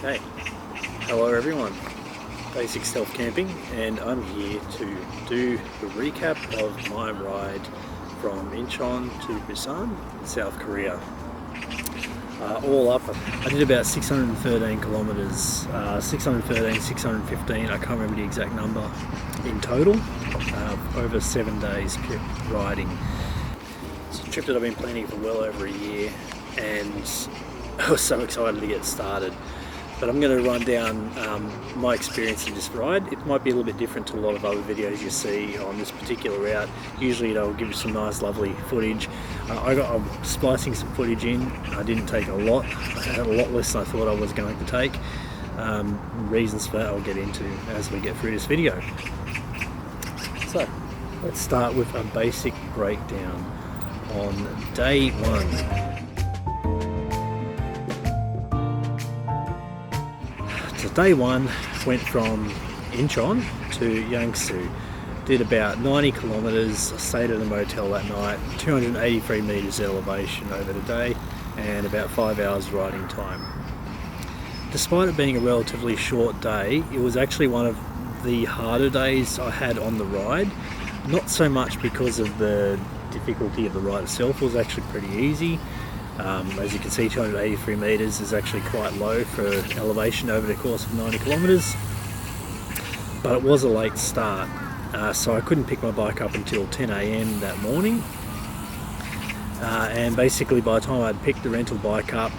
Hey, hello everyone. Basic Stealth Camping, and I'm here to do a recap of my ride from Incheon to Busan in South Korea. All up, I did about 613 kilometers, 613, 615, I can't remember the exact number in total, over 7 days riding. It's a trip that I've been planning for well over a year, and I was so excited to get started. But I'm going to run down my experience in this ride. It might be a little bit different to a lot of other videos you see on this particular route. Usually they'll give you some nice lovely footage. I'm splicing some footage in. I didn't take a lot. I had a lot less than I thought I was going to take. Reasons for that I'll get into as we get through this video. So let's start with a basic breakdown on day one. So day one went from Incheon to Yangsu, did about 90 kilometers, stayed at a motel that night, 283 meters elevation over the day, and about 5 hours riding time. Despite it being a relatively short day, it was actually one of the harder days I had on the ride. Not so much because of the difficulty of the ride itself, it was actually pretty easy. As you can see, 283 meters is actually quite low for elevation over the course of 90 kilometers, but it was a late start, so I couldn't pick my bike up until 10 AM that morning, and basically by the time I'd picked the rental bike up,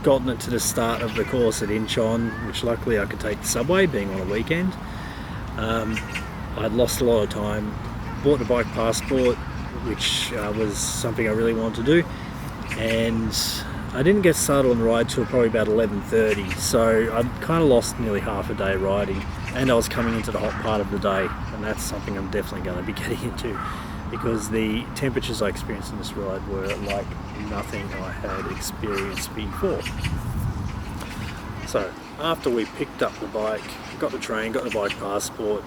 gotten it to the start of the course at Incheon, which luckily I could take the subway being on a weekend, I'd lost a lot of time, bought the bike passport, which was something I really wanted to do, and I didn't get started on the ride till probably about 11:30, so I'd kind of lost nearly half a day riding, and I was coming into the hot part of the day, and that's something I'm definitely going to be getting into, because the temperatures I experienced in this ride were like nothing I had experienced before. So after we picked up the bike, got the train, got the bike passport,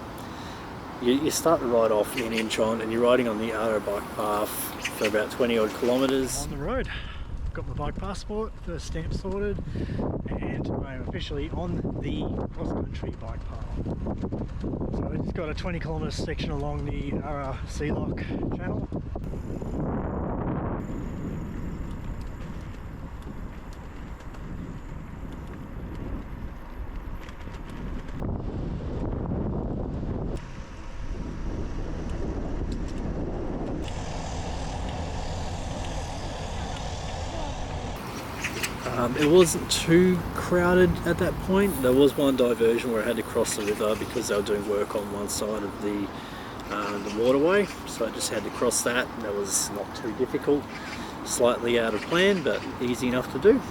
you start the ride off in Incheon, and you're riding on the Aro bike path for about 20 odd kilometres. On the road, got my bike passport, first stamp sorted, and I'm officially on the cross-country bike path. So it's got a 20 kilometre section along the Aro Sea Lock channel. It wasn't too crowded at that point. There was one diversion where I had to cross the river because they were doing work on one side of the waterway, so I just had to cross that. That was not too difficult, slightly out of plan, but easy enough to do.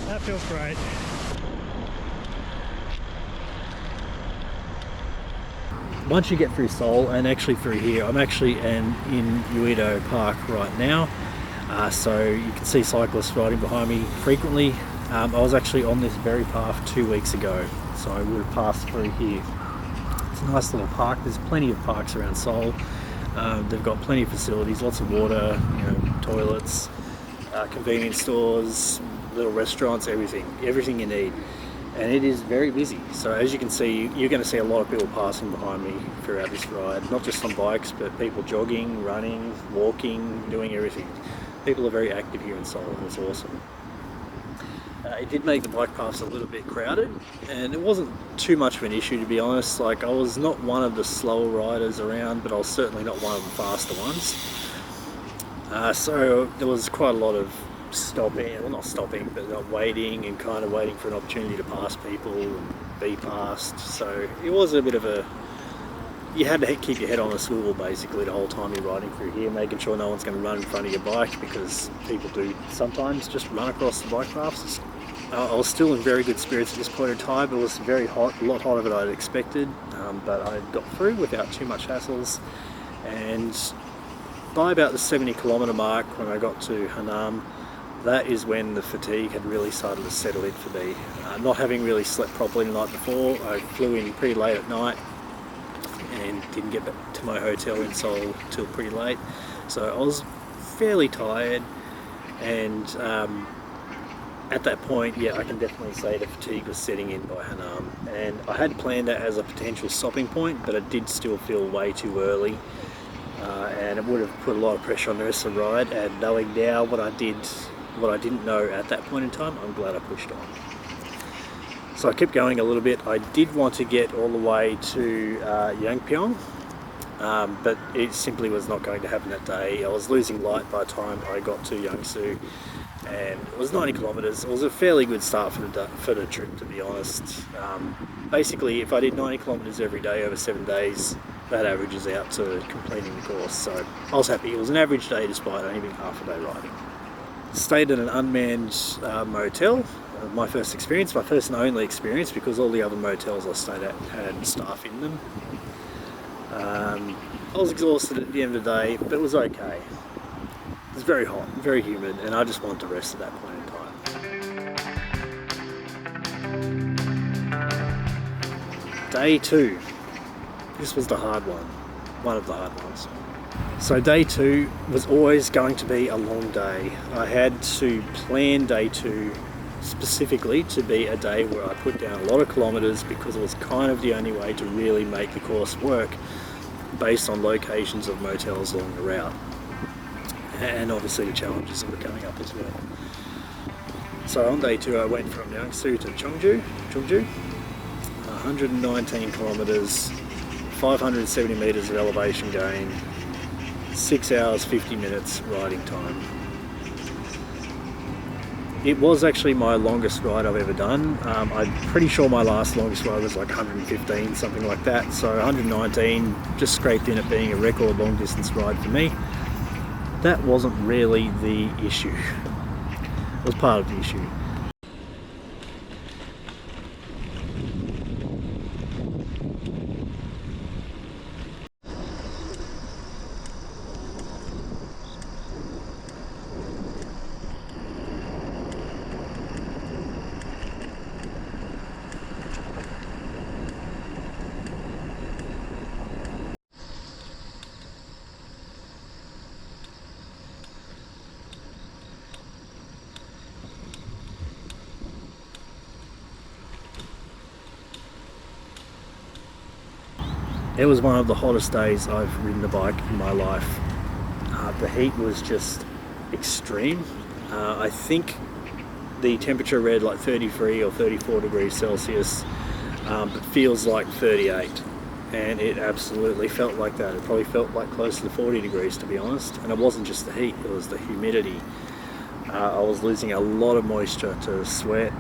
That feels great. Once you get through Seoul, and actually through here, I'm actually in Uido Park right now, so you can see cyclists riding behind me frequently. I was actually on this very path 2 weeks ago, so I would have passed through here. It's a nice little park. There's plenty of parks around Seoul. They've got plenty of facilities, lots of water, toilets, convenience stores, little restaurants, everything you need, and it is very busy. So as you can see, you're going to see a lot of people passing behind me throughout this ride, not just on bikes, but people jogging, running, walking, doing everything. People are very active here in Seoul, and it's awesome. It did make the bike paths a little bit crowded, and it wasn't too much of an issue, to be honest. Like, I was not one of the slower riders around, but I was certainly not one of the faster ones. So there was quite a lot of stopping, well, not stopping, but waiting and kind of waiting for an opportunity to pass people and be passed. So it was a bit of you had to keep your head on a swivel basically the whole time you're riding through here, making sure no one's going to run in front of your bike, because people do sometimes just run across the bike paths. I was still in very good spirits at this point in time. It was very hot, a lot hotter than I'd expected, but I got through without too much hassles, and by about the 70 kilometre mark, when I got to Hanam, that is when the fatigue had really started to settle in for me. Not having really slept properly the night before, I flew in pretty late at night and didn't get back to my hotel in Seoul till pretty late. So I was fairly tired, and at that point, yeah, I can definitely say the fatigue was setting in by Hanam. And I had planned that as a potential stopping point, but it did still feel way too early. And it would have put a lot of pressure on the rest of the ride, and knowing now what I didn't know at that point in time, I'm glad I pushed on. So I kept going a little bit. I did want to get all the way to Yangsu, but it simply was not going to happen that day. I was losing light by the time I got to Yangsu, and it was 90 kilometers. It was a fairly good start for the trip, to be honest. Basically, if I did 90 kilometers every day over 7 days, that averages out to completing the course. So I was happy. It was an average day despite only being half a day riding. Stayed at an unmanned motel. My first experience, my first and only experience, because all the other motels I stayed at had staff in them. I was exhausted at the end of the day, but it was okay. It was very hot, very humid, and I just wanted to rest at that point in time. Day 2. This was the hard one of the hard ones. So day 2 was always going to be a long day. I had to plan day 2 specifically to be a day where I put down a lot of kilometers, because it was kind of the only way to really make the course work based on locations of motels along the route, and obviously the challenges that were coming up as well. So on day 2 I went from Yangsu to Cheongju, 119 kilometers, 570 meters of elevation gain, 6 hours 50 minutes riding time. It was actually my longest ride I've ever done. I'm pretty sure my last longest ride was like 115, something like that. So 119 just scraped in at being a record long distance ride for me. That wasn't really the issue. It was part of the issue. It was one of the hottest days I've ridden a bike in my life. The heat was just extreme. I think the temperature read like 33 or 34 degrees Celsius, but feels like 38. And it absolutely felt like that. It probably felt like close to 40 degrees, to be honest. And it wasn't just the heat, it was the humidity. I was losing a lot of moisture to sweat,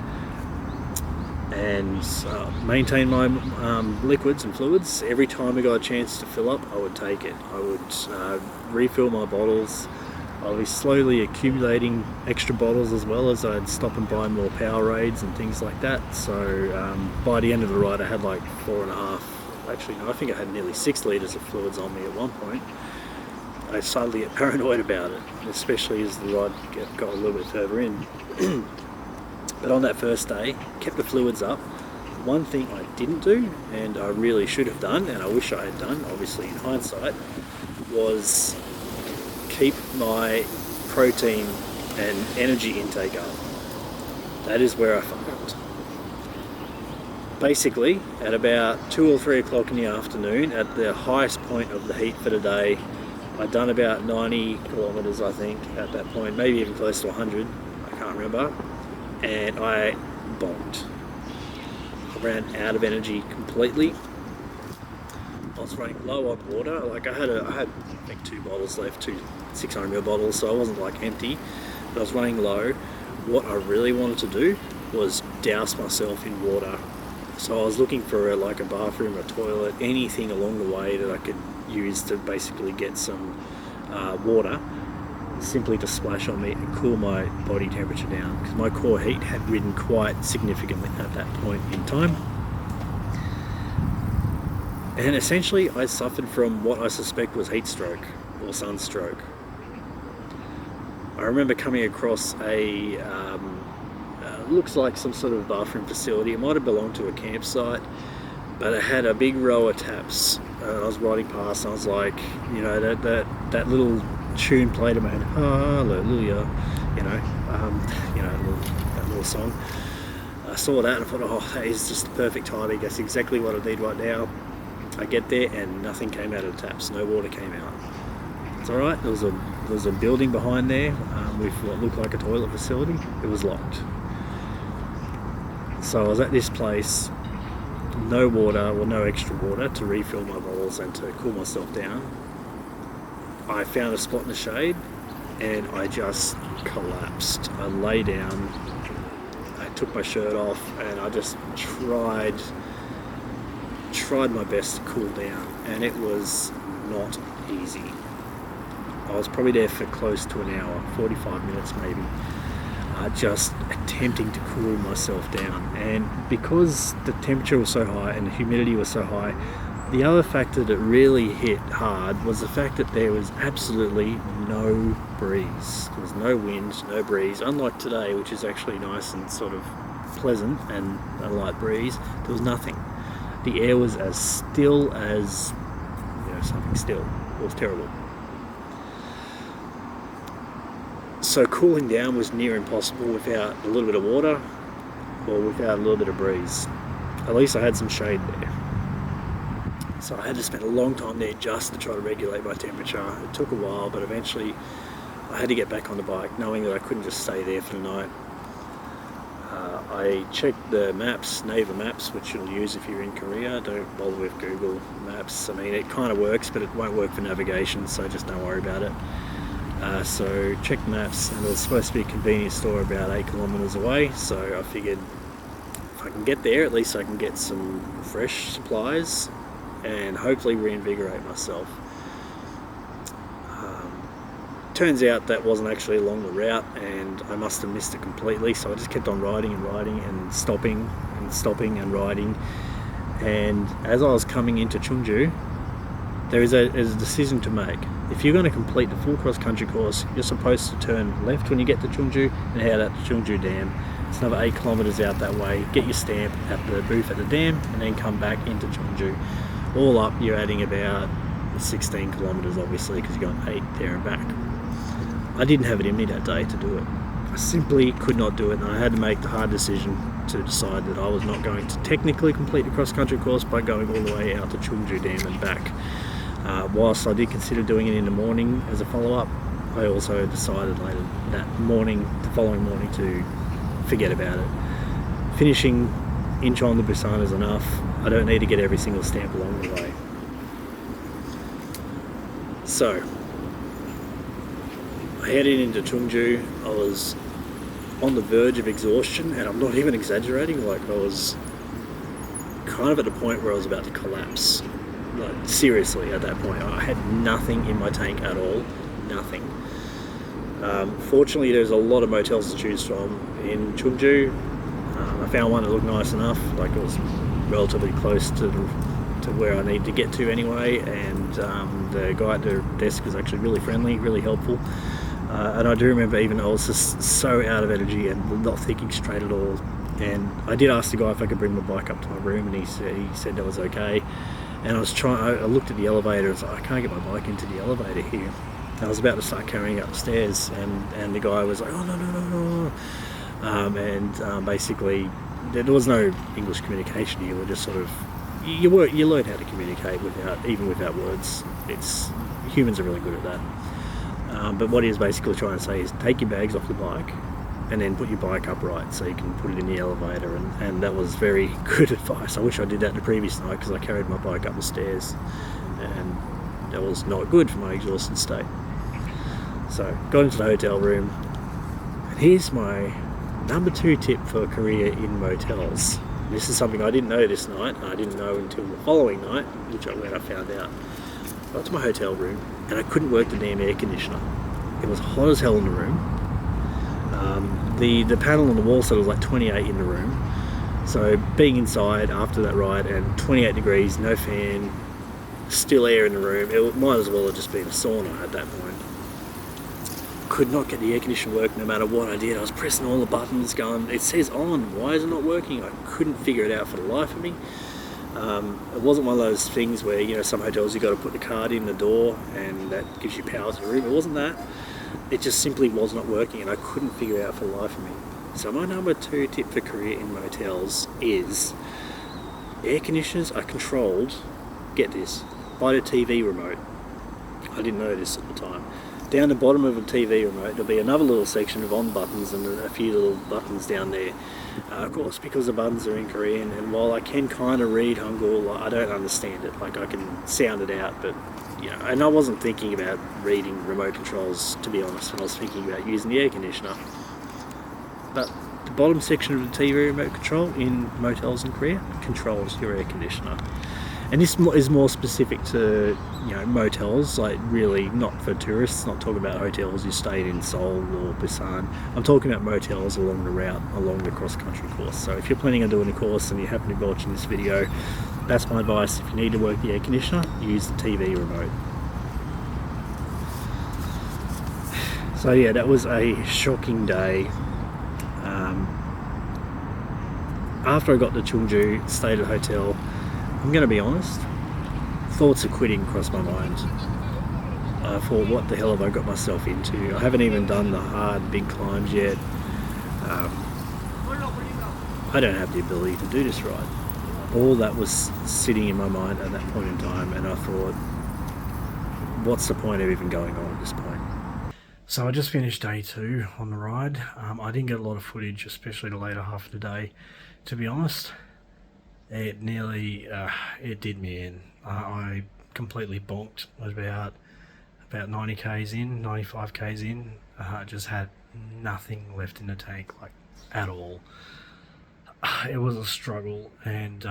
and maintain my liquids and fluids. Every time I got a chance to fill up, I would take it. I would refill my bottles. I was slowly accumulating extra bottles, as well as I'd stop and buy more Powerades and things like that. So by the end of the ride I had like 4.5, actually no, I think I had nearly 6 litres of fluids on me at one point. I started to get paranoid about it, especially as the ride got a little bit further in. But on that first day, kept the fluids up. One thing I didn't do, and I really should have done, and I wish I had done, obviously in hindsight, was keep my protein and energy intake up. That is where I fucked up. Basically, at about 2 or 3 o'clock in the afternoon, at the highest point of the heat for the day, I'd done about 90 kilometers, I think, at that point, maybe even close to 100, I can't remember. And I bombed. I ran out of energy completely. I was running low on water. Like I had I think 2 bottles left, 2 600ml bottles, so I wasn't like empty, but I was running low. What I really wanted to do was douse myself in water. So I was looking for a bathroom, a toilet, anything along the way that I could use to basically get some water, simply to splash on me and cool my body temperature down, because my core heat had risen quite significantly at that point in time. And essentially I suffered from what I suspect was heat stroke or sunstroke. I remember coming across a looks like some sort of bathroom facility. It might have belonged to a campsite, but it had a big row of taps. I was riding past and I was like, you know, that little tune played in my head, hallelujah, that little song. I saw that and I thought, oh, that is just perfect timing. That's exactly what I need right now. I get there and nothing came out of the taps. No water came out. It's all right. There was a building behind there with what looked like a toilet facility. It was locked. So I was at this place, no water, or no extra water to refill my bottles and to cool myself down. I found a spot in the shade and I just collapsed. I lay down, I took my shirt off, and I just tried my best to cool down, and it was not easy. I was probably there for close to an hour, 45 minutes maybe, just attempting to cool myself down. And because the temperature was so high and the humidity was so high, the other factor that really hit hard was the fact that there was absolutely no breeze. There was no wind, no breeze, unlike today, which is actually nice and sort of pleasant and a light breeze. There was nothing. The air was as still as, something still. It was terrible. So cooling down was near impossible without a little bit of water or without a little bit of breeze. At least I had some shade there. So I had to spend a long time there just to try to regulate my temperature. It took a while, but eventually I had to get back on the bike, knowing that I couldn't just stay there for the night. I checked the maps, Naver Maps, which you'll use if you're in Korea. Don't bother with Google Maps. I mean, it kind of works, but it won't work for navigation, so just don't worry about it. So checked maps, and there was supposed to be a convenience store about 8 kilometers away, so I figured if I can get there, at least I can get some fresh supplies and hopefully reinvigorate myself. Turns out that wasn't actually along the route, and I must have missed it completely, so I just kept on riding and stopping and riding. And as I was coming into Chungju, there's a decision to make. If you're going to complete the full cross-country course, you're supposed to turn left when you get to Chungju and head out to Chungju Dam. It's another 8 kilometers out that way. Get your stamp at the booth at the dam and then come back into Chungju. All up, you're adding about 16 kilometers, obviously, because you've got 8 there and back. I didn't have it in me that day to do it. I simply could not do it, and I had to make the hard decision to decide that I was not going to technically complete the cross-country course by going all the way out to Chungju Dam and back. Whilst I did consider doing it in the morning as a follow-up, I also decided later that morning, the following morning, to forget about it. Finishing Incheon to Busan is enough. I don't need to get every single stamp along the way. So, I headed into Chungju. I was on the verge of exhaustion, and I'm not even exaggerating. Like, I was kind of at the point where I was about to collapse. Like, seriously, at that point, I had nothing in my tank at all. Nothing. Fortunately, there's a lot of motels to choose from in Chungju. I found one that looked nice enough. Like, it was relatively close to where I needed to get to anyway, and the guy at the desk was actually really friendly, really helpful. And I do remember, even though I was just so out of energy and not thinking straight at all, and I did ask the guy if I could bring my bike up to my room, and he said that was okay. And I looked at the elevator, and I was like, I can't get my bike into the elevator here. And I was about to start carrying it up the stairs, and the guy was like, oh, no. Basically, there was no English communication here. We're just sort of, you learn how to communicate even without words. Humans are really good at that. But what he was basically trying to say is take your bags off the bike and then put your bike upright so you can put it in the elevator, and that was very good advice. I wish I did that the previous night, because I carried my bike up the stairs and that was not good for my exhausted state. So got into the hotel room, and here's my number 2 tip for Korea in motels. This is something I didn't know this night, and I didn't know until the following night, when I found out. I got to my hotel room and I couldn't work the damn air conditioner. It was hot as hell in the room. The panel on the wall said it was like 28 in the room. So being inside after that ride and 28 degrees, no fan, still air in the room, it might as well have just been a sauna at that point. could not get the air conditioner work no matter what I did. I was pressing all the buttons going, it says on, why is it not working? I couldn't figure it out for the life of me. It wasn't one of those things where, you know, some hotels you got to put the card in the door and that gives you power to the room. It wasn't that. It just simply was not working and I couldn't figure it out for the life of me. So my number 2 tip for Korea in motels is air conditioners are controlled, get this, by the TV remote. I didn't know this at the time. Down the bottom of the TV remote there'll be another little section of on buttons and a few little buttons down there. Of course, because the buttons are in Korean, and while I can kind of read Hangul, I don't understand it. Like, I can sound it out, but you know, and I wasn't thinking about reading remote controls, to be honest, when I was thinking about using the air conditioner. But the bottom section of the TV remote control in motels in Korea controls your air conditioner. And this is more specific to, you know, motels, like really not for tourists, not talking about hotels you stayed in Seoul or Busan. I'm talking about motels along the route, along the cross-country course. So if you're planning on doing a course and you happen to be watching this video, that's my advice. If you need to work the air conditioner, use the TV remote. So yeah, that was a shocking day. After I got to Cheongju, stayed at a hotel, I'm going to be honest, thoughts of quitting crossed my mind. I thought, what the hell have I got myself into? I haven't even done the hard, big climbs yet. I don't have the ability to do this ride. All that was sitting in my mind at that point in time, and I thought, what's the point of even going on at this point? So I just finished day 2 on the ride. I didn't get a lot of footage, especially the later half of the day. To be honest, it nearly, it did me in. I completely bonked. I was about 90 k's in, 95 k's in. Just had nothing left in the tank, like, at all. It was a struggle, and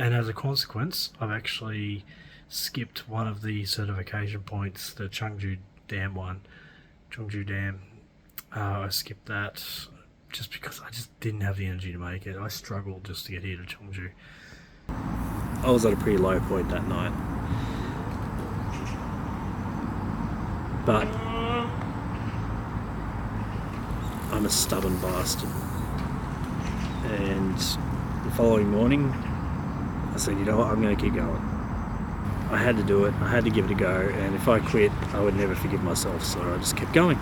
as a consequence, I've actually skipped one of the certification points, the Cheongju Dam one. Cheongju Dam. I skipped that just because I just didn't have the energy to make it. I struggled just to get here to Cheongju. I was at a pretty low point that night. But I'm a stubborn bastard. And the following morning, I said, you know what, I'm going to keep going. I had to do it, I had to give it a go, and if I quit, I would never forgive myself, so I just kept going.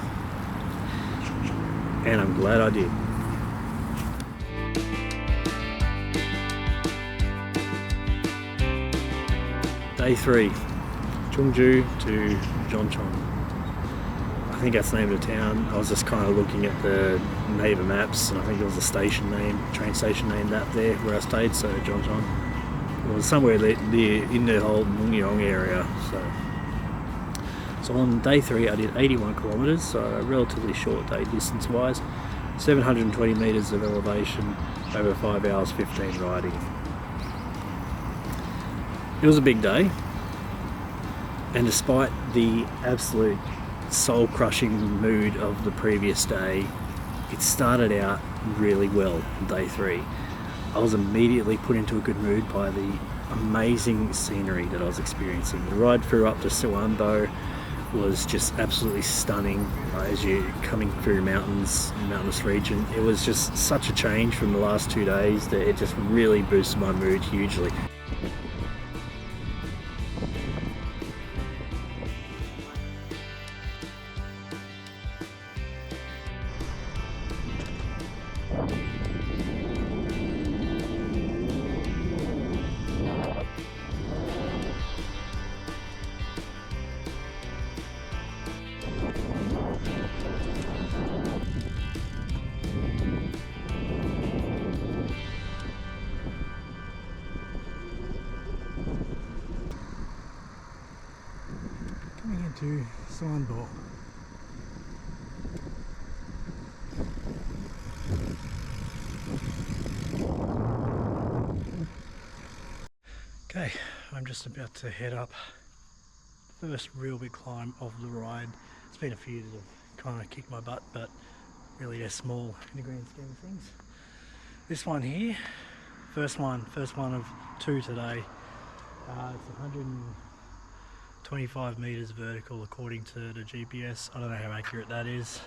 And I'm glad I did. Day 3, Cheongju to Jeoncheon. I think that's the name of the town. I was just kind of looking at the Naver maps, and I think there was a station name, train station name that there where I stayed, so Jeoncheon. It was somewhere near in the whole Mungyong area. So on day 3 I did 81 kilometres, so a relatively short day distance wise, 720 metres of elevation over 5 hours 15 riding. It was a big day, and despite the absolute soul-crushing mood of the previous day, it started out really well on day 3. I was immediately put into a good mood by the amazing scenery that I was experiencing. The ride through up to Seoul was just absolutely stunning as you're coming through mountainous region. It was just such a change from the last 2 days that it just really boosted my mood hugely. Coming into Seoul. Okay, I'm just about to head up the first real big climb of the ride. It's been a few that have kind of kicked my butt, but really they're small in the grand scheme of things. This one here, first one of 2 today. It's 120 25 meters vertical according to the GPS. I don't know how accurate that is.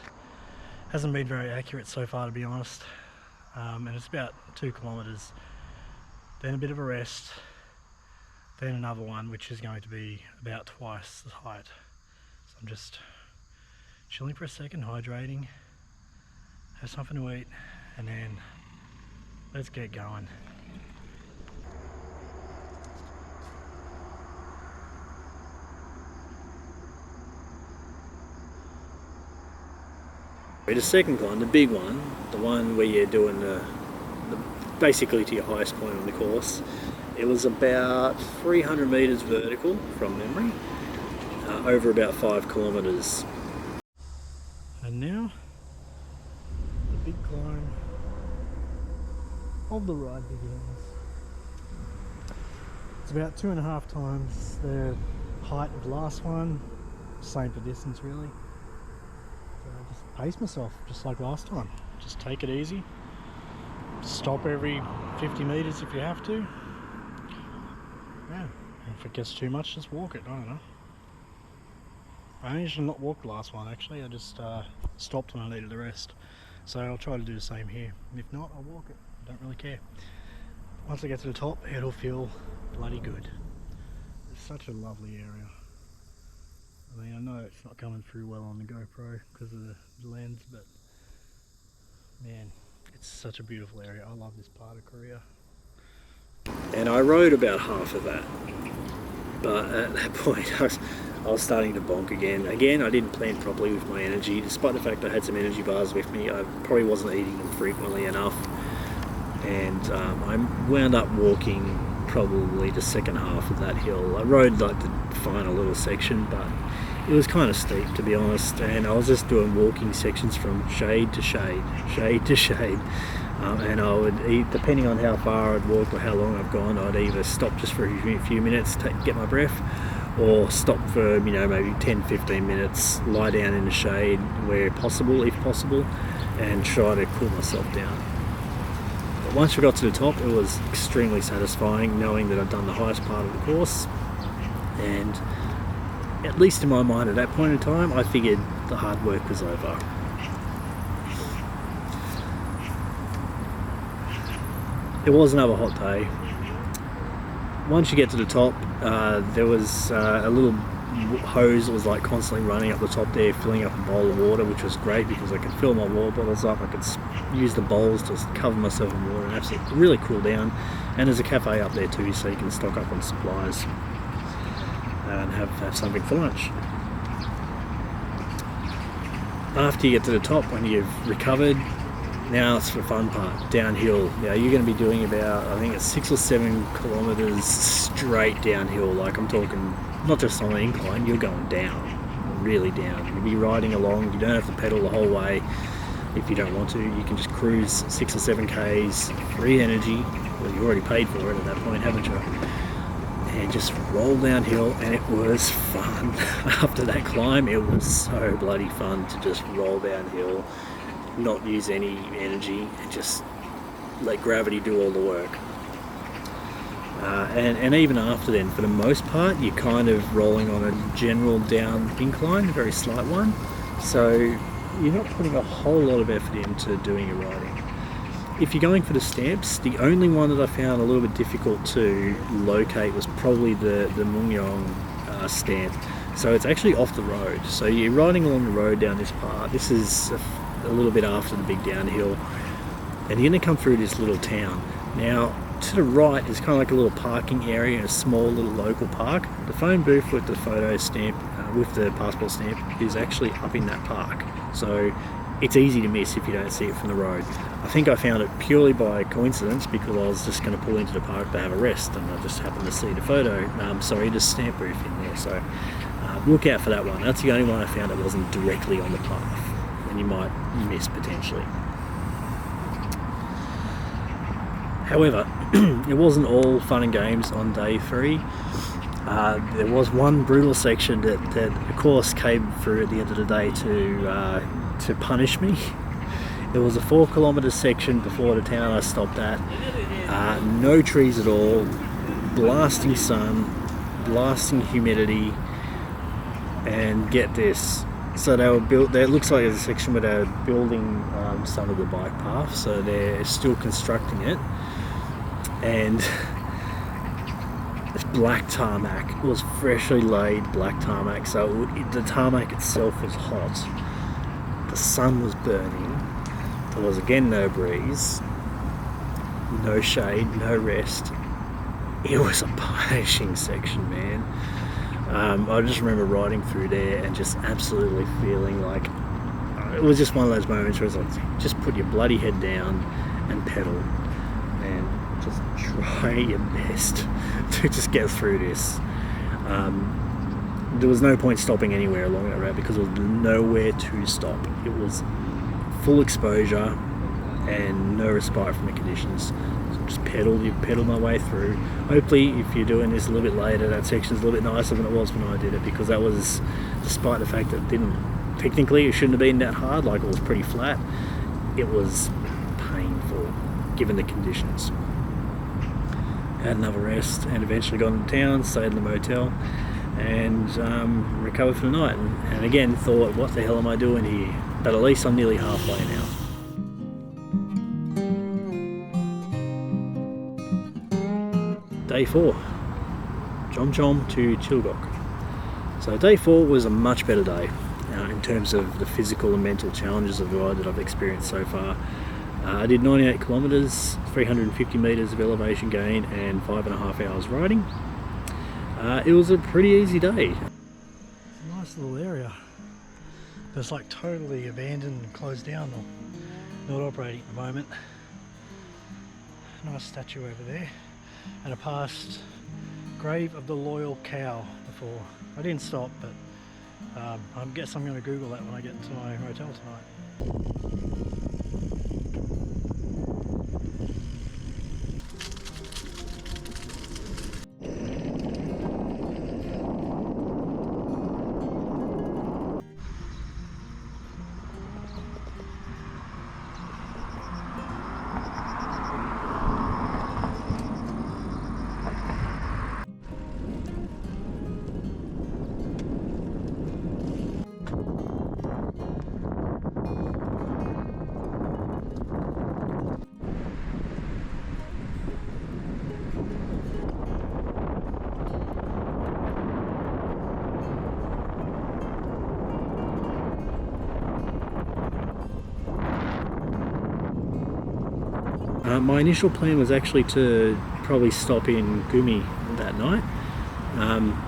Hasn't been very accurate so far, to be honest. And it's about 2 kilometers. Then a bit of a rest. Then another one, which is going to be about twice the height. So I'm just chilling for a second, hydrating, have something to eat, and then let's get going. The second climb, the big one, the one where you're doing the basically to your highest point on the course, it was about 300 meters vertical from memory, over about 5 kilometers. And now the big climb of the ride begins. It's about 2.5 times the height of the last one, same for distance really. So I just pace myself just like last time. Just take it easy. Stop every 50 meters if you have to. Yeah, and if it gets too much, just walk it. I don't know. I managed to not walk the last one actually. I just stopped when I needed the rest. So I'll try to do the same here. If not, I'll walk it. I don't really care. Once I get to the top, it'll feel bloody good. It's such a lovely area. I mean, I know it's not coming through well on the GoPro because of the lens, but man, it's such a beautiful area. I love this part of Korea. And I rode about half of that, but at that point I was starting to bonk again. Again, I didn't plan properly with my energy, despite the fact I had some energy bars with me. I probably wasn't eating them frequently enough, and I wound up walking probably the second half of that hill. I rode like the final little section, but it was kind of steep, to be honest, and I was just doing walking sections from shade to shade, shade to shade, and I would, depending on how far I'd walked or how long I've gone, I'd either stop just for a few minutes to get my breath, or stop for, you know, maybe 10-15 minutes, lie down in the shade where possible, if possible, and try to cool myself down. But once we got to the top, it was extremely satisfying knowing that I'd done the highest part of the course, and at least in my mind at that point in time, I figured the hard work was over. It was another hot day. Once you get to the top, there was a little hose that was like constantly running up the top there, filling up a bowl of water, which was great because I could fill my water bottles up. I could use the bowls to cover myself in water and absolutely really cool down. And there's a cafe up there too, so you can stock up on supplies and have something for lunch. After you get to the top, when you've recovered, now it's the fun part, downhill. Now you're going to be doing about, I think it's 6 or 7 kilometers straight downhill. Like I'm talking, not just on an incline, you're going down, really down. You'll be riding along, you don't have to pedal the whole way if you don't want to. You can just cruise 6 or 7 Ks, free energy. Well, you already paid for it at that point, haven't you? And just roll downhill, and it was fun. After that climb, it was so bloody fun to just roll downhill, not use any energy, and just let gravity do all the work. And even after then, for the most part, you're kind of rolling on a general down incline, a very slight one, so you're not putting a whole lot of effort into doing your riding. If you're going for the stamps, the only one that I found a little bit difficult to locate was probably the Incheon stamp. So it's actually off the road. So you're riding along the road down this part. This is a little bit after the big downhill, and you're going to come through this little town. Now, to the right, there's kind of like a little parking area, a small little local park. The phone booth with the photo stamp, with the passport stamp, is actually up in that park. So it's easy to miss if you don't see it from the road. I think I found it purely by coincidence because I was just going to pull into the park to have a rest, and I just happened to see the the stamp booth in there. So look out for that one. That's the only one I found that wasn't directly on the path, and you might miss potentially. However, it wasn't all fun and games on day 3. There was one brutal section that of course came through at the end of the day to punish me. There was a 4 kilometer section before the town I stopped at. No trees at all, blasting sun, blasting humidity, And get this, so they were built there. It looks like there's a section where they're building some of the bike path, so they're still constructing it. And this black tarmac, it was freshly laid black tarmac, so the tarmac itself was hot. The sun was burning. There was again no breeze, no shade, no rest. It was a punishing section, man. I just remember riding through there and just absolutely feeling like it was just one of those moments where it's like, just put your bloody head down and pedal and just try your best to just get through this. There was no point stopping anywhere along that route because there was nowhere to stop. It was full exposure and no respite from the conditions. Just pedal my way through. Hopefully if you're doing this a little bit later, that section's a little bit nicer than it was when I did it, because that was, despite the fact that it shouldn't have been that hard, like it was pretty flat, it was painful given the conditions. Had another rest and eventually got into town, stayed in the motel and recovered for the night, and again thought, what the hell am I doing here? But at least I'm nearly halfway now. Day 4, Chom Chom to Chilgok. So day 4 was a much better day in terms of the physical and mental challenges of the ride that I've experienced so far. I did 98 kilometres, 350 metres of elevation gain and 5.5 hours riding. It was a pretty easy day. It's a nice little area. It's like totally abandoned and closed down, or not operating at the moment. Nice statue over there. And a past grave of the loyal cow before. I didn't stop, but I guess I'm going to Google that when I get to my hotel tonight. My initial plan was actually to probably stop in Gumi that night,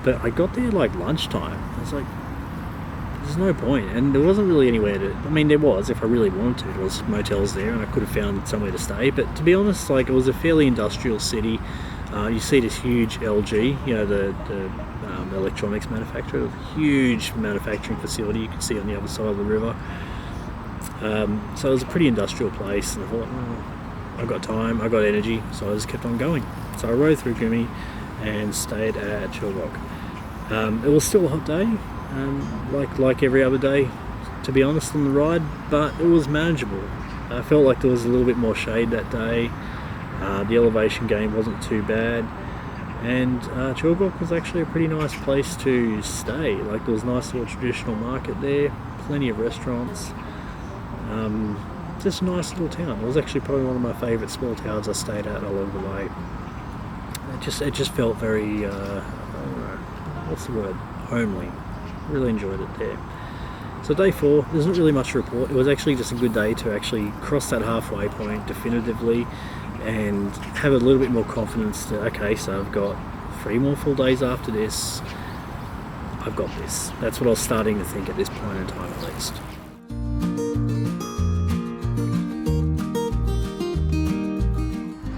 but I got there like lunchtime. I was like, there's no point, and there wasn't really anywhere to, I mean there was if I really wanted to, there was motels there and I could have found somewhere to stay, but to be honest, like it was a fairly industrial city. You see this huge LG, you know, the electronics manufacturer, huge manufacturing facility you can see on the other side of the river. So it was a pretty industrial place, and I thought, I've got time, I've got energy, so I just kept on going. So I rode through Gumi and stayed at Chilgok. It was still a hot day, like every other day, to be honest, on the ride, but it was manageable. I felt like there was a little bit more shade that day. The elevation gain wasn't too bad, and Chilgok was actually a pretty nice place to stay. Like there was a nice little traditional market there, plenty of restaurants. Just a nice little town. It was actually probably one of my favourite small towns I stayed at along the way. It just felt very, what's the word? Homely. Really enjoyed it there. So day 4, there isn't really much to report. It was actually just a good day to actually cross that halfway point definitively and have a little bit more confidence that, okay, so I've got 3 more full days after this. I've got this. That's what I was starting to think at this point in time at least.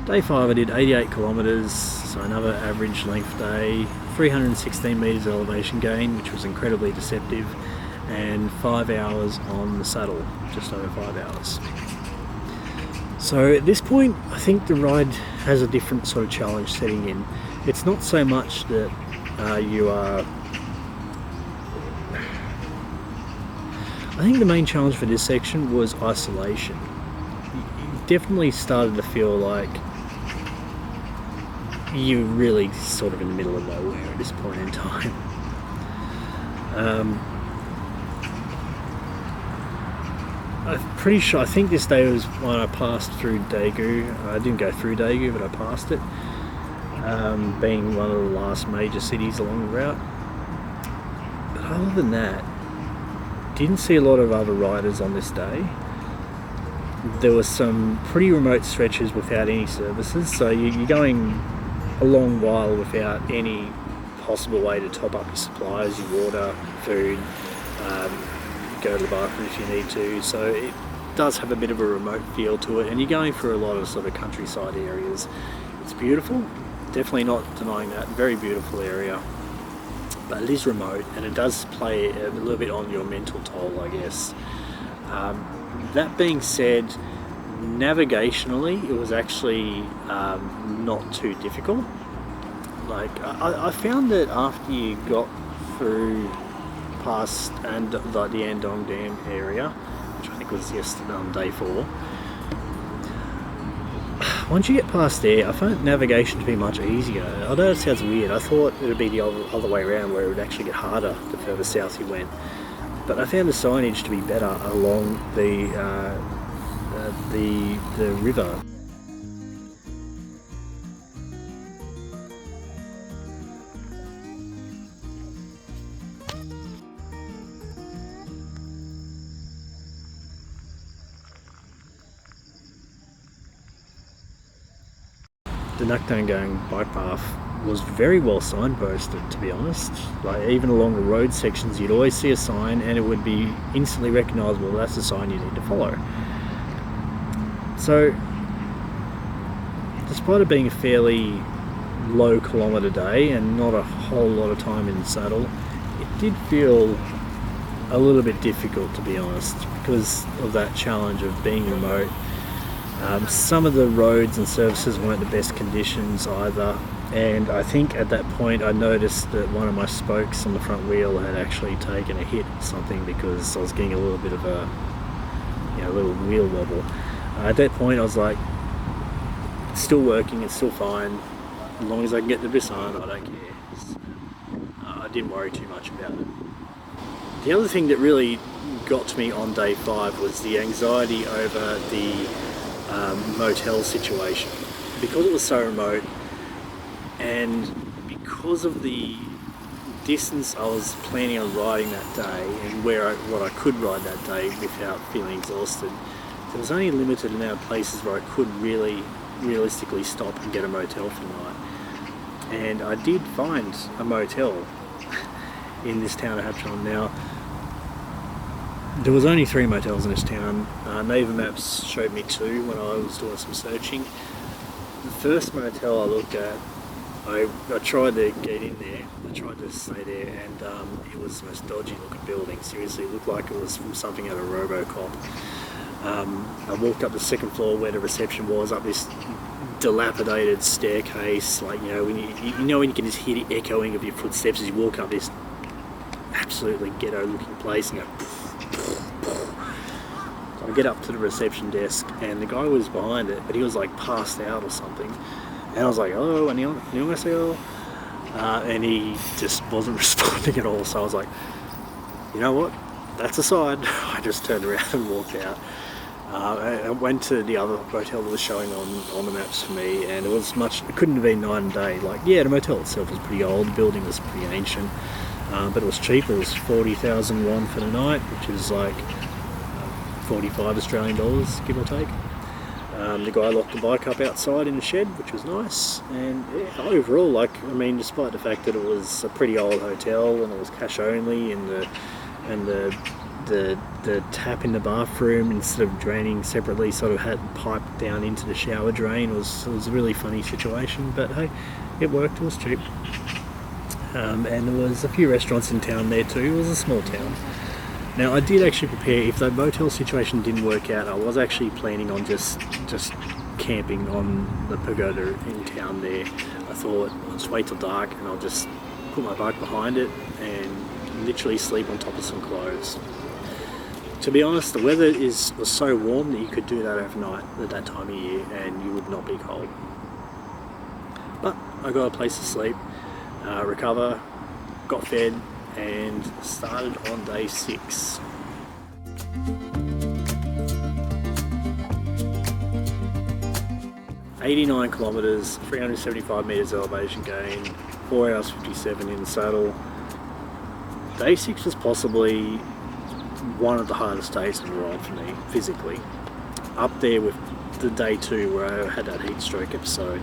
Day 5 I did 88 kilometres, so another average length day, 316 metres elevation gain, which was incredibly deceptive, and 5 hours on the saddle, just over 5 hours. So at this point I think the ride has a different sort of challenge setting in. It's not so much that you are... I think the main challenge for this section was isolation. You definitely started to feel like you're really sort of in the middle of nowhere at this point in time. I'm pretty sure, I think this day was when I passed through Daegu. I didn't go through Daegu, but I passed it, being one of the last major cities along the route. But other than that, didn't see a lot of other riders on this day. There were some pretty remote stretches without any services, so you're going a long while without any possible way to top up your supplies, your water, food, go to the bathroom if you need to. So it does have a bit of a remote feel to it, and you're going through a lot of sort of countryside areas. It's beautiful, definitely not denying that, very beautiful area, but it is remote and it does play a little bit on your mental toll, I guess. That being said, navigationally it was actually not too difficult. Like I found that after you got through past and like the Andong Dam area, which I think was yesterday on day 4, once you get past there, I found navigation to be much easier. I know it sounds weird, I thought it would be the other way around, where it would actually get harder the further south you went, but I found the signage to be better along the river. The Nakdang bike path was very well signposted, to be honest. Like, even along the road sections, you'd always see a sign and it would be instantly recognisable that's the sign you need to follow. So, despite it being a fairly low kilometre day and not a whole lot of time in the saddle, it did feel a little bit difficult, to be honest, because of that challenge of being remote. Some of the roads and surfaces weren't the best conditions either, and I think at that point I noticed that one of my spokes on the front wheel had actually taken a hit or something, because I was getting a little bit of a little wheel wobble. At that point I was like, it's still working, it's still fine, as long as I can get to Busan, I don't care. I didn't worry too much about it. The other thing that really got to me on day 5 was the anxiety over the motel situation, because it was so remote and because of the distance I was planning on riding that day and what I could ride that day without feeling exhausted. There was only a limited amount of places where I could realistically stop and get a motel for the night, and I did find a motel in this town of Incheon. Now, there was only 3 motels in this town. Naver Maps showed me 2 when I was doing some searching. The first motel I looked at, I tried to get in there, I tried to stay there, and it was the most dodgy looking building. Seriously, it looked like it was from something out of RoboCop. I walked up the 2nd floor where the reception was, up this dilapidated staircase, like, when you can just hear the echoing of your footsteps as you walk up this absolutely ghetto looking place, and go. I get up to the reception desk and the guy was behind it, but he was like passed out or something, and I was like, "Oh, 안녕하세요," and he just wasn't responding at all. So I was like, you know what, that's a sign. I just turned around and walked out. I went to the other motel that was showing on the maps for me, and it couldn't have been night and day. Like, yeah, the motel itself was pretty old, the building was pretty ancient, but it was cheap. It was 40,000 won for the night, which is like 45 Australian dollars, give or take. The guy locked the bike up outside in the shed, which was nice, and yeah, overall, despite the fact that it was a pretty old hotel and it was cash only, and the tap in the bathroom, instead of draining separately, sort of had piped down into the shower drain. It was a really funny situation, but hey, it worked, it was cheap. And there was a few restaurants in town there too. It was a small town. Now, I did actually prepare, if the motel situation didn't work out, I was actually planning on just camping on the pagoda in town there. I thought I'll just wait till dark and I'll just put my bike behind it and literally sleep on top of some clothes. To be honest, the weather was so warm that you could do that overnight at that time of year and you would not be cold. But I got a place to sleep, recover, got fed, and started on day 6. "89 kilometers, 375 meters elevation gain, 4 hours 57 in the saddle." Day 6 was possibly one of the hardest days in the ride for me, physically. Up there with the day 2 where I had that heat stroke episode.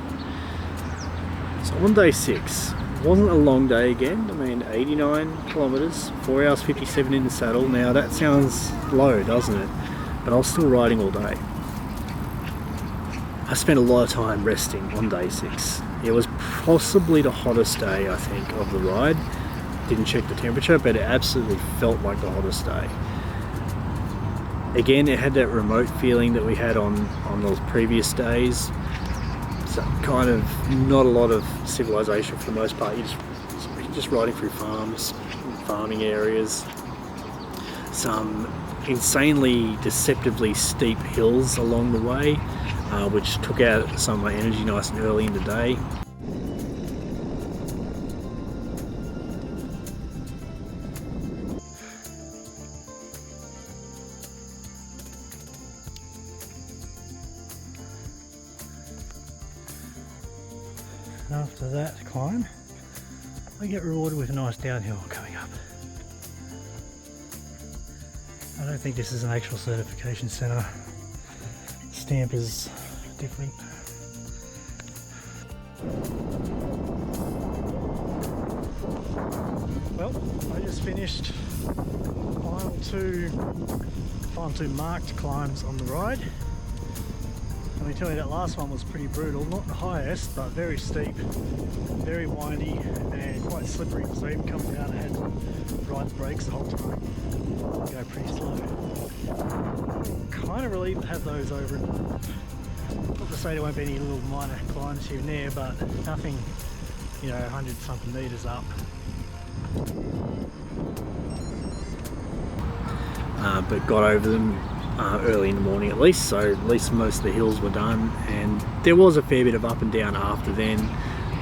So on day 6, it wasn't a long day again. I mean, 89 kilometers, 4 hours 57 in the saddle. Now that sounds low, doesn't it? But I was still riding all day. I spent a lot of time resting on day 6. It was possibly the hottest day, I think, of the ride. Didn't check the temperature, but it absolutely felt like the hottest day. Again, it had that remote feeling that we had on those previous days. So kind of not a lot of civilization for the most part. You're just riding through farming areas. Some insanely, deceptively steep hills along the way, which took out some of my energy nice and early in the day. After that climb, I get rewarded with a nice downhill coming up. I don't think this is an actual certification centre. Stamp is different. Well, I just finished final two marked climbs on the ride. Let me tell you, that last one was pretty brutal. Not the highest, but very steep, very windy and quite slippery. So even coming down, I had to ride the brakes the whole time. Go pretty slow. Kind of relieved to have those over. Not to say there won't be any little minor climbs here and there, but nothing, 100 something meters up. But got over them early in the morning at least, so at least most of the hills were done, and there was a fair bit of up and down after then.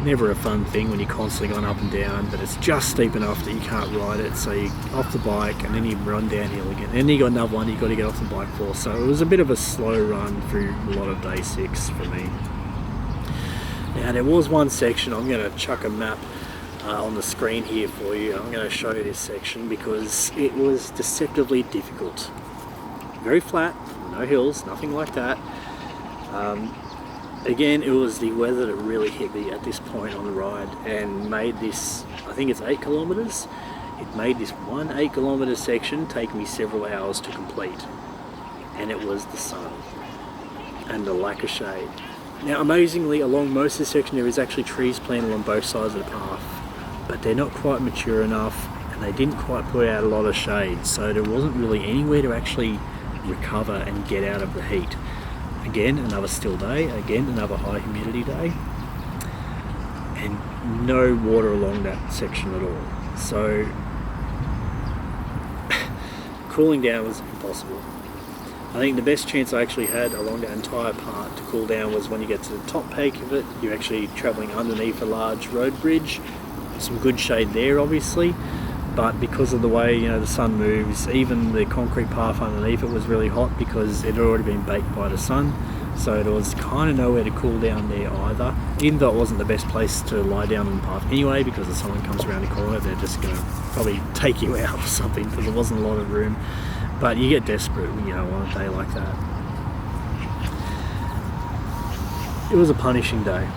Never a fun thing when you're constantly going up and down, but it's just steep enough that you can't ride it, so you're off the bike and then you run downhill again, and then you got another one you've got to get off the bike for. So it was a bit of a slow run through a lot of day 6 for me. Now there was one section, I'm going to chuck a map on the screen here for you. I'm going to show you this section because it was deceptively difficult. Very flat, no hills, nothing like that. Again, it was the weather that really hit me at this point on the ride and made this, I think it's 8 kilometers. It made this one 8-kilometer section take me several hours to complete. And it was the sun and the lack of shade. Now amazingly, along most of the section there is actually trees planted on both sides of the path, but they're not quite mature enough and they didn't quite put out a lot of shade, so there wasn't really anywhere to actually recover and get out of the heat. Again, another still day, again another high humidity day, and no water along that section at all. So cooling down was impossible. I think the best chance I actually had along that entire part to cool down was when you get to the top peak of it. You're actually travelling underneath a large road bridge. Some good shade there obviously, but because of the way the sun moves, even the concrete path underneath it was really hot because it had already been baked by the sun, so there was kind of nowhere to cool down there either, even though it wasn't the best place to lie down on the path anyway, because if someone comes around the corner they're just going to probably take you out or something because there wasn't a lot of room. But you get desperate on a day like that. It was a punishing day,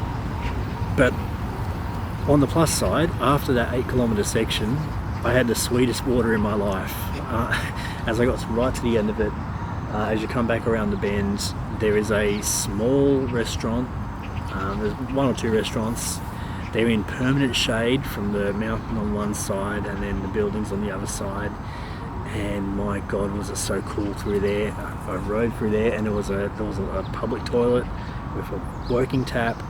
but on the plus side, after that 8-kilometer section I had the sweetest water in my life. As I got right to the end of it, as you come back around the bend, there is a small restaurant. There's 1 or 2 restaurants. They're in permanent shade from the mountain on one side and then the buildings on the other side. And my God, was it so cool through there. I rode through there and there was a public toilet with a working tap.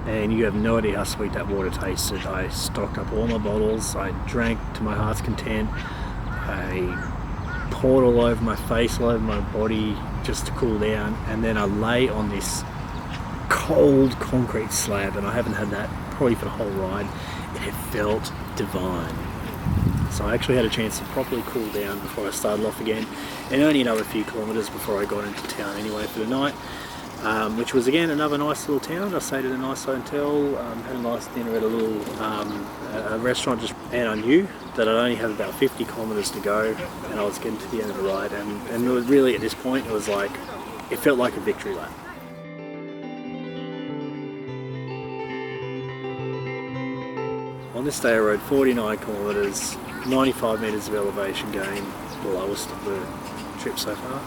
And you have no idea how sweet that water tasted. I stocked up all my bottles, I drank to my heart's content, I poured all over my face, all over my body just to cool down, and then I lay on this cold concrete slab, and I haven't had that probably for the whole ride, and it felt divine. So I actually had a chance to properly cool down before I started off again, and only another few kilometres before I got into town anyway for the night, which was again another nice little town. I stayed at a nice hotel, had a nice dinner at a little a restaurant, and I knew that I'd only have about 50 kilometres to go, and I was getting to the end of the ride, and it was really, at this point, it was like, it felt like a victory lap. On this day I rode 49 kilometres, 95 metres of elevation gain, the lowest of the trip so far.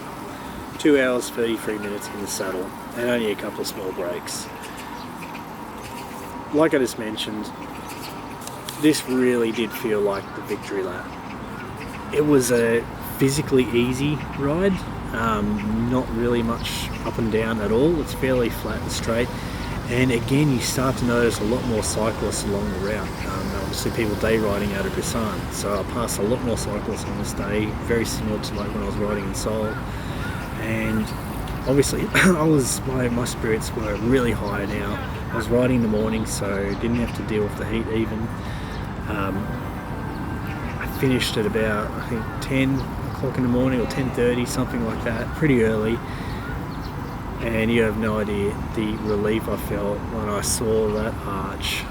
2 hours 33 minutes in the saddle, and only a couple of small breaks. Like I just mentioned, this really did feel like the victory lap. It was a physically easy ride, not really much up and down at all. It's fairly flat and straight. And again, you start to notice a lot more cyclists along the route. Obviously people day riding out of Busan, so I passed a lot more cyclists on this day, very similar to like when I was riding in Seoul. And obviously my spirits were really high now. I was riding in the morning, so didn't have to deal with the heat even. I finished at about, I think, 10 o'clock in the morning or 10:30, something like that, pretty early. And you have no idea the relief I felt when I saw that arch.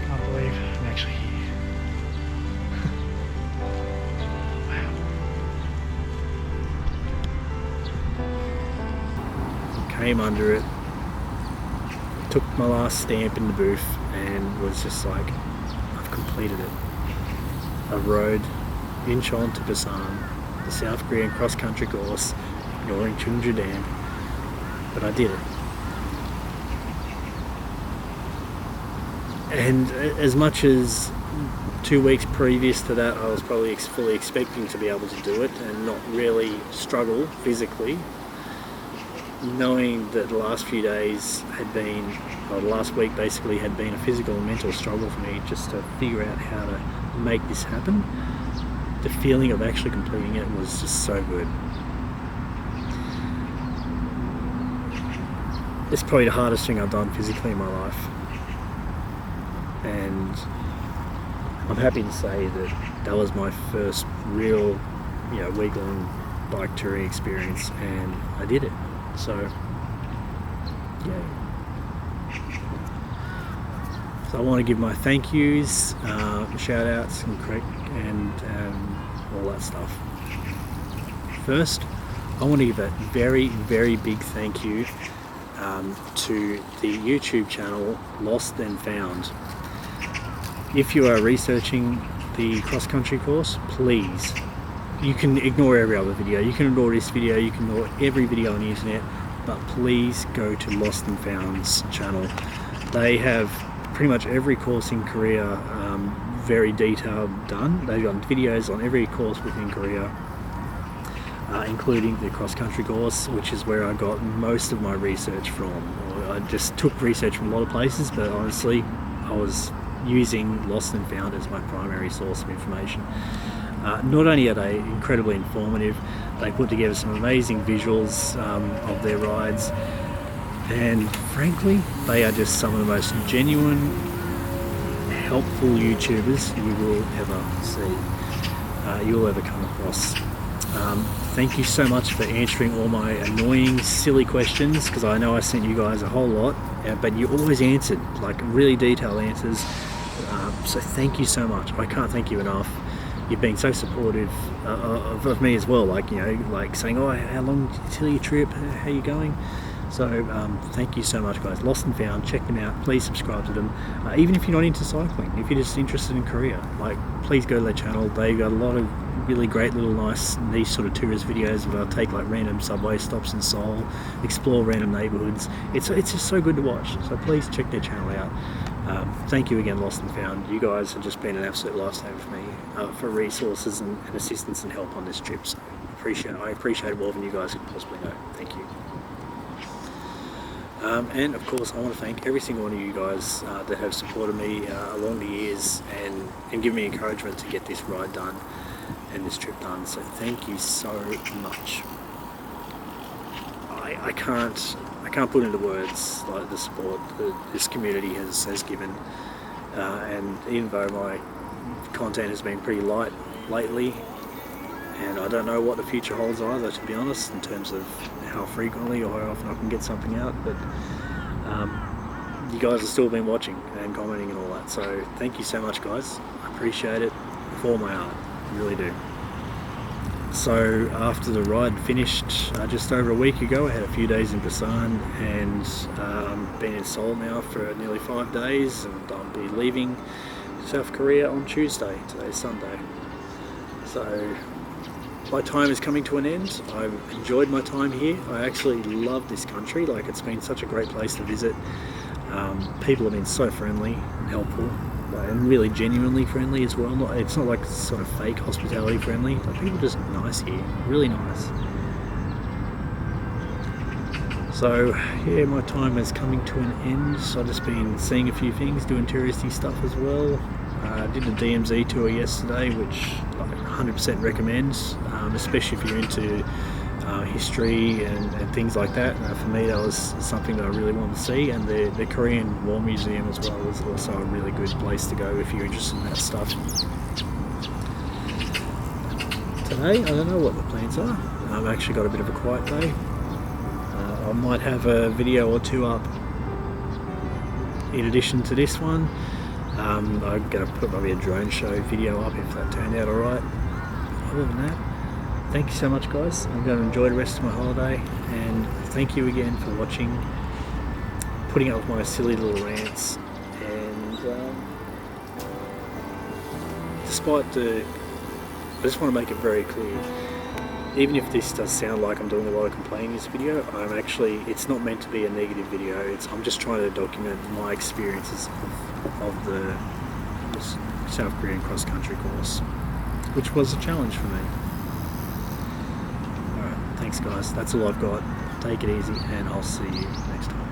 Can't believe I'm actually here. Came under it, took my last stamp in the booth, and was just like, I've completed it. I rode Incheon to Busan, the South Korean cross-country course, ignoring Chungju Dam, but I did it. And as much as 2 weeks previous to that I was probably fully expecting to be able to do it and not really struggle physically, knowing that the last few days had been, or the last week basically had been a physical and mental struggle for me just to figure out how to make this happen, the feeling of actually completing it was just so good. It's probably the hardest thing I've done physically in my life, and I'm happy to say that that was my first real, week-long bike touring experience, and I did it. So, yeah. So I want to give my thank yous, shout outs and all that stuff. First, I want to give a very, very big thank you to the YouTube channel Lost and Found. If you are researching the cross-country course, please, you can ignore every other video, you can ignore this video, you can ignore every video on the internet, but please go to Lost and Found's channel. They have pretty much every course in Korea very detailed done. They've done videos on every course within Korea, including the cross-country course, which is where I got most of my research from. I just took research from a lot of places, but honestly I was using Lost and Found as my primary source of information. Not only are they incredibly informative, they put together some amazing visuals of their rides, and frankly they are just some of the most genuine, helpful YouTubers you will ever see, you will ever come across. Thank you so much for answering all my annoying, silly questions, because I know I sent you guys a whole lot, but you always answered, like, really detailed answers. So thank you so much. I can't thank you enough. You've been so supportive of me as well, like saying, oh, how long till your trip, how are you going? So thank you so much, guys. Lost and Found, check them out. Please subscribe to them. Even if you're not into cycling, if you're just interested in Korea, please go to their channel. They've got a lot of really great little nice niche sort of tourist videos where they'll take random subway stops in Seoul, explore random neighborhoods. It's just so good to watch. So please check their channel out. Thank you again, Lost and Found. You guys have just been an absolute lifesaver for me, for resources and assistance and help on this trip. So I appreciate it more than you guys could possibly know. Thank you. And of course, I want to thank every single one of you guys that have supported me along the years and given me encouragement to get this ride done and this trip done. So thank you so much. I can't put into words like the support that this community has given. And even though my content has been pretty light lately, and I don't know what the future holds either, to be honest, in terms of how frequently or how often I can get something out, but you guys have still been watching and commenting and all that, so thank you so much, guys. I appreciate it with all my heart, I really do. So after the ride finished just over a week ago, I had a few days in Busan, and I've been in Seoul now for nearly 5 days, and I'll be leaving South Korea on Tuesday. Today's Sunday. So my time is coming to an end. I've enjoyed my time here. I actually love this country. Like, it's been such a great place to visit. People have been so friendly and helpful, and really genuinely friendly as well. It's not like sort of fake hospitality friendly. Like, people are just nice here, really nice. So yeah, my time is coming to an end. So I've just been seeing a few things, doing touristy stuff as well. I did a DMZ tour yesterday, which I 100% recommend, especially if you're into history and things like that. For me, that was something that I really wanted to see, and the Korean War Museum as well is also a really good place to go if you're interested in that stuff. Today, I don't know what the plans are. I've actually got a bit of a quiet day. I might have a video or two up in addition to this one. I'm going to put probably a drone show video up if that turned out alright. Other than that, thank you so much, guys. I'm going to enjoy the rest of my holiday, and thank you again for watching, putting up with my silly little rants, and I just want to make it very clear, even if this does sound like I'm doing a lot of complaining in this video, it's not meant to be a negative video. I'm just trying to document my experiences of the South Korean cross-country course, which was a challenge for me. Alright, thanks guys, that's all I've got. Take it easy, and I'll see you next time.